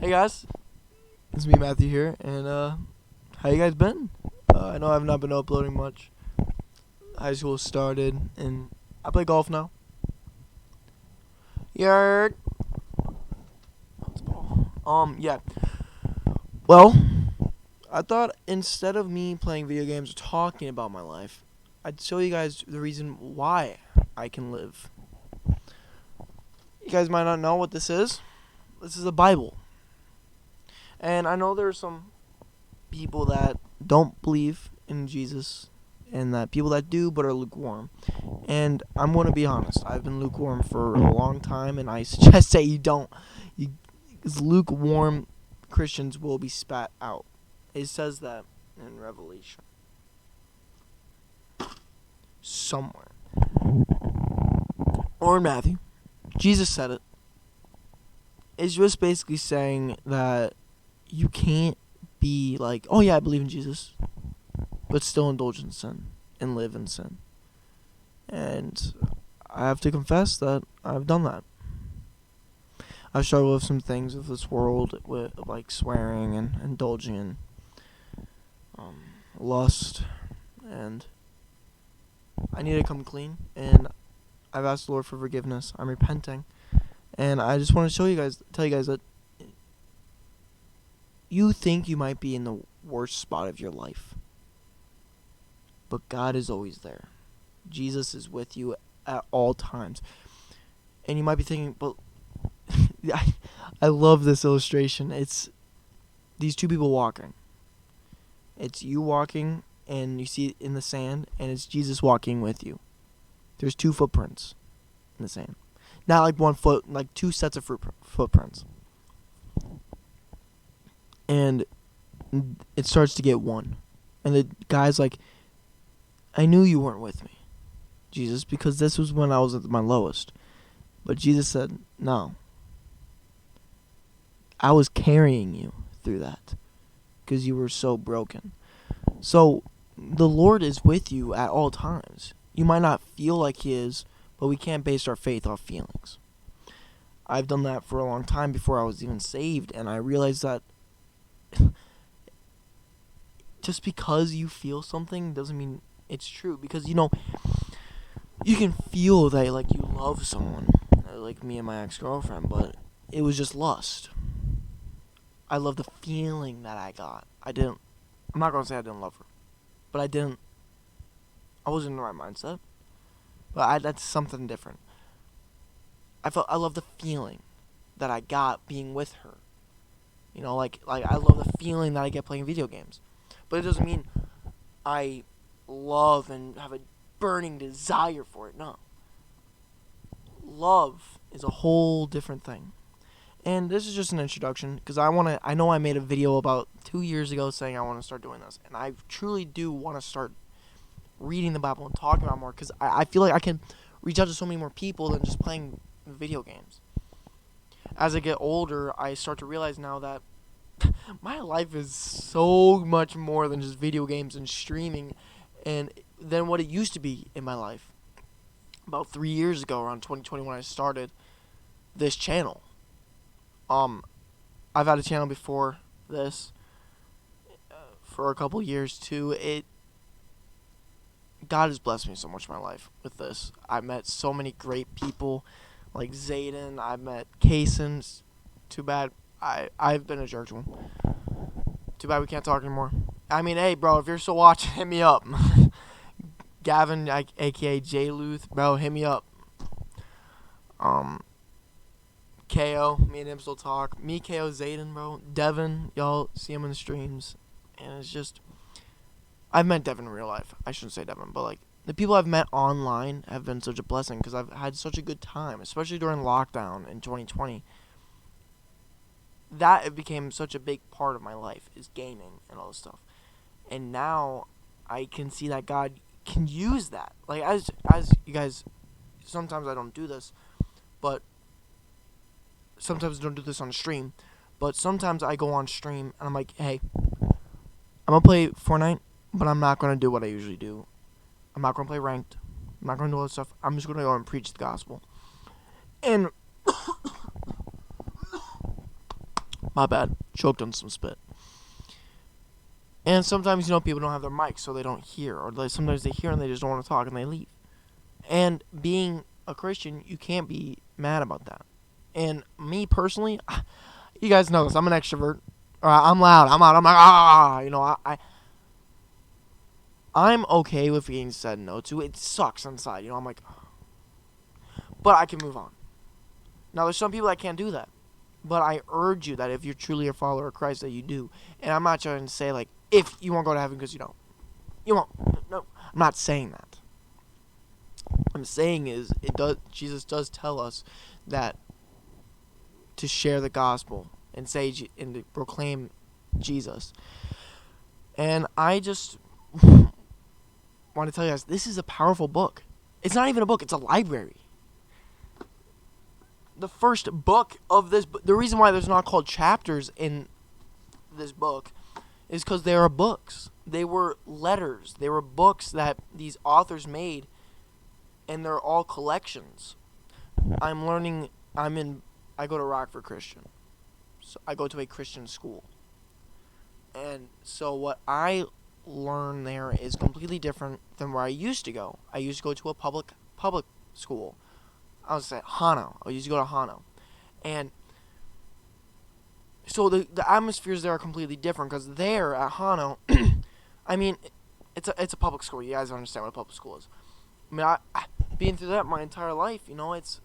Hey guys, it's me Matthew here, and how you guys been? I know I've not been uploading much. High school started, and I play golf now. Yard. Yeah. Well, I thought instead of me playing video games or talking about my life, I'd show you guys the reason why I can live. You guys might not know what this is. This is the Bible. And I know there's some people that don't believe in Jesus, and that people that do but are lukewarm. And I'm going to be honest, I've been lukewarm for a long time, and I suggest that you don't. Because lukewarm Christians will be spat out. It says that in Revelation. Somewhere. Or in Matthew. Jesus said it. It's just basically saying that you can't be like, oh yeah, I believe in Jesus, but still indulge in sin and live in sin. And I have to confess that I've done that. I've struggled with some things of this world, with like swearing and indulging in lust, and I need to come clean. And I've asked the Lord for forgiveness. I'm repenting, and I just want to tell you guys that you think you might be in the worst spot of your life, but God is always there. Jesus is with you at all times. And you might be thinking, but I love this illustration. It's these two people walking. It's you walking, and you see it in the sand, and it's Jesus walking with you. There's two footprints in the sand. Not like one foot, like two sets of footprints. And it starts to get one. And the guy's like, I knew you weren't with me, Jesus, because this was when I was at my lowest. But Jesus said, no. I was carrying you through that because you were so broken. So the Lord is with you at all times. You might not feel like He is, but we can't base our faith off feelings. I've done that for a long time before I was even saved, and I realized that just because you feel something doesn't mean it's true. Because, you can feel that, like, you love someone, like me and my ex-girlfriend, but it was just lust. I love the feeling that I got. I'm not going to say I didn't love her, but I wasn't in the right mindset. But that's something different. I love the feeling that I got being with her. Like I love the feeling that I get playing video games. But it doesn't mean I love and have a burning desire for it. No. Love is a whole different thing. And this is just an introduction, because I know I made a video about 2 years ago saying I want to start doing this. And I truly do want to start reading the Bible and talking about more, because I feel like I can reach out to so many more people than just playing video games. As I get older, I start to realize now that my life is so much more than just video games and streaming and than what it used to be in my life. About 3 years ago, around 2020, when I started this channel. I've had a channel before this for a couple years too. God has blessed me so much in my life with this. I've met so many great people, like Zayden. I've met Kaysen. Too bad I've been a jerk to him. Too bad we can't talk anymore. I mean, hey, bro, if you're still watching, hit me up. Gavin, aka J Luth, bro, hit me up. KO, me and him still talk. Me, KO, Zayden, bro. Devin, y'all see him in the streams. And it's just, I've met Devin in real life. I shouldn't say Devin, but like, the people I've met online have been such a blessing, because I've had such a good time, especially during lockdown in 2020. That it became such a big part of my life, is gaming and all this stuff. And now I can see that God can use that. Like, as you guys, sometimes I don't do this, but sometimes I don't do this on stream, but sometimes I go on stream and I'm like, hey, I'm going to play Fortnite, but I'm not going to do what I usually do. I'm not going to play ranked. I'm not going to do all that stuff. I'm just going to go and preach the gospel. And My bad. Choked on some spit. And sometimes, people don't have their mics, so they don't hear. Or sometimes they hear and they just don't want to talk and they leave. And being a Christian, you can't be mad about that. And me personally, you guys know this. I'm an extrovert. I'm loud. I'm loud. I'm like, I'm okay with being said no to. It sucks inside. I'm like, but I can move on. Now, there's some people that can't do that. But I urge you that if you're truly a follower of Christ, that you do. And I'm not trying to say, like, if you won't go to heaven because you don't. You won't. No, I'm not saying that. What I'm saying is, Jesus does tell us that to share the gospel and and to proclaim Jesus. And I just want to tell you guys, this is a powerful book. It's not even a book, it's a library. The first book of this, the reason why there's not called chapters in this book is because they are books. They were letters. They were books that these authors made, and they're all collections. I go to Rockford Christian. So I go to a Christian school. And so what I learn there is completely different than where I used to go. I used to go to a public school. I was at Hano. I used to go to Hano. And so the atmospheres there are completely different, because there at Hano, I mean, it's a public school. You guys understand what a public school is. I mean, I being through that my entire life, it's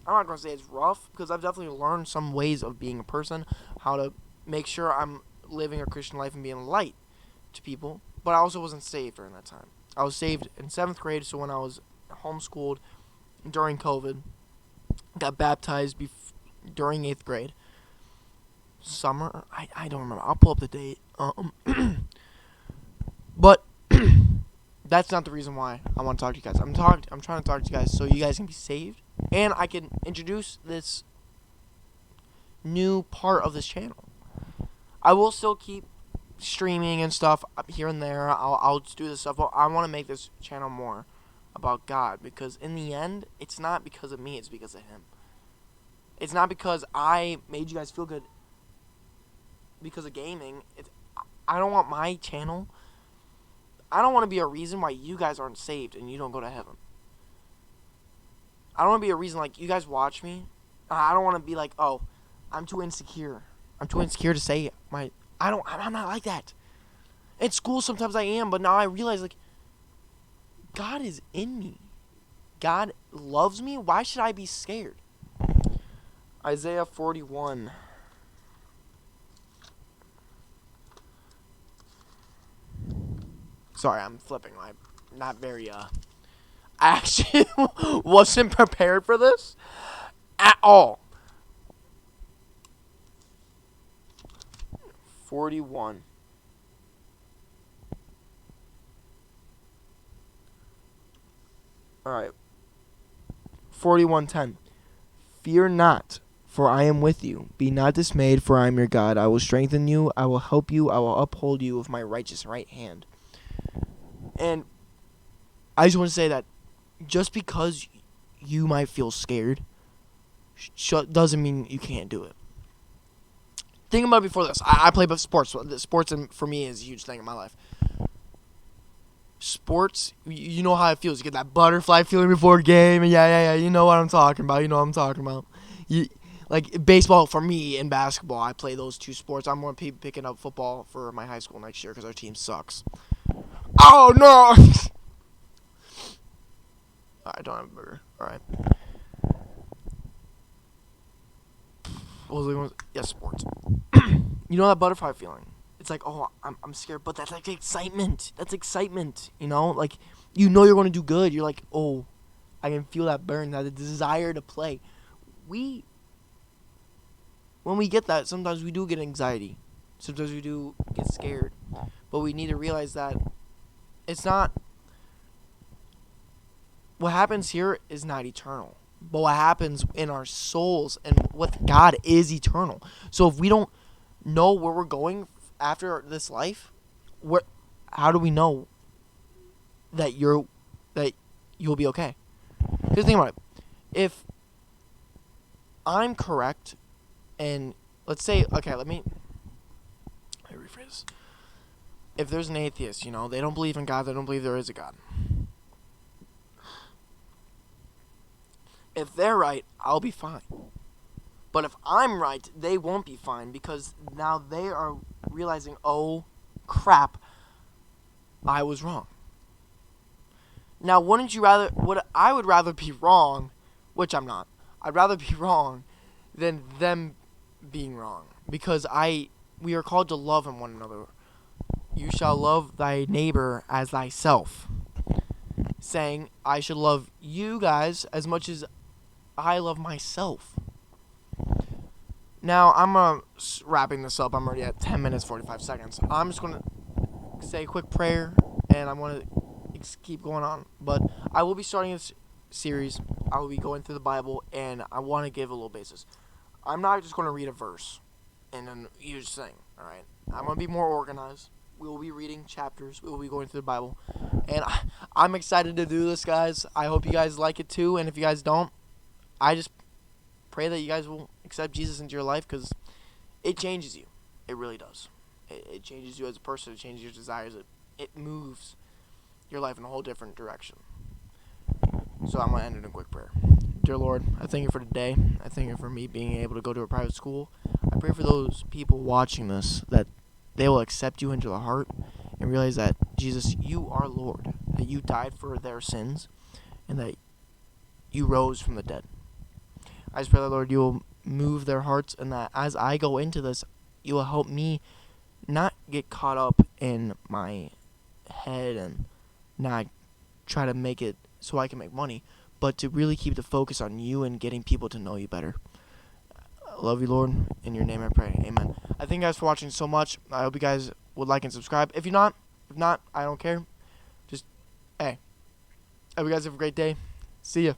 I'm not going to say it's rough, because I've definitely learned some ways of being a person, how to make sure I'm living a Christian life and being a light to people. But I also wasn't saved during that time. I was saved in 7th grade, so when I was homeschooled during COVID, got baptized during 8th grade. Summer? I don't remember. I'll pull up the date. But that's not the reason why I want to talk to you guys. I'm trying to talk to you guys so you guys can be saved, and I can introduce this new part of this channel. I will still keep streaming and stuff up here and there. I'll do this stuff, but I want to make this channel more about God, because in the end, it's not because of me, it's because of Him. It's not because I made you guys feel good because of gaming. I don't want my channel, I don't want to be a reason why you guys aren't saved and you don't go to heaven. I don't want to be a reason, like, you guys watch me. I don't want to be like, oh, I'm too insecure. I'm too insecure to say I'm not like that. At school, sometimes I am, but now I realize, like, God is in me. God loves me. Why should I be scared? Isaiah 41. Sorry, I'm flipping. I'm not very, I actually wasn't prepared for this at all. 41. Alright. 41:10. Fear not, for I am with you. Be not dismayed, for I am your God. I will strengthen you. I will help you. I will uphold you with my righteous right hand. And I just want to say that just because you might feel scared doesn't mean you can't do it. Think about it before this. I play sports. Sports for me is a huge thing in my life. Sports, you know how it feels. You get that butterfly feeling before a game. And yeah. You know what I'm talking about. Like baseball for me and basketball, I play those two sports. I'm going to be picking up football for my high school next year because our team sucks. Oh, no! I don't have a burger. Alright. What was I going to say? Yeah, sports. You know that butterfly feeling? It's like, oh, I'm scared, but that's like excitement. That's excitement, Like, you're going to do good. You're like, oh, I can feel that burn, that desire to play. When we get that, sometimes we do get anxiety. Sometimes we do get scared. But we need to realize that it's not, what happens here is not eternal. But what happens in our souls and with God is eternal. So if we don't know where we're going after this life, how do we know that you'll be okay? Because think about it. If I'm correct and let's say, okay, let me rephrase this. If there's an atheist, they don't believe in God, they don't believe there is a God. If they're right, I'll be fine. But if I'm right, they won't be fine because now they are realizing, oh, crap, I was wrong. Now, I would rather be wrong, which I'm not. I'd rather be wrong than them being wrong because we are called to love one another. You shall love thy neighbor as thyself. Saying, I should love you guys as much as I love myself. Now, I'm wrapping this up. I'm already at 10 minutes, 45 seconds. I'm just going to say a quick prayer, and I'm going to keep going on. But I will be starting this series. I will be going through the Bible, and I want to give a little basis. I'm not just going to read a verse and then huge thing, all right? I'm going to be more organized. We will be reading chapters. We will be going through the Bible. And I'm excited to do this, guys. I hope you guys like it, too. And if you guys don't, I just pray that you guys will accept Jesus into your life because it changes you. It really does. It changes you as a person. It changes your desires. It moves your life in a whole different direction. So I'm going to end in a quick prayer. Dear Lord, I thank you for today. I thank you for me being able to go to a private school. I pray for those people watching this that they will accept you into their heart and realize that, Jesus, you are Lord, that you died for their sins, and that you rose from the dead. I just pray that, Lord, you will move their hearts, and that as I go into this, you will help me not get caught up in my head and not try to make it so I can make money, but to really keep the focus on you and getting people to know you better. I love you, Lord. In your name I pray. Amen. I thank you guys for watching so much. I hope you guys would like and subscribe. If not, I don't care. Just, hey. I hope you guys have a great day. See ya.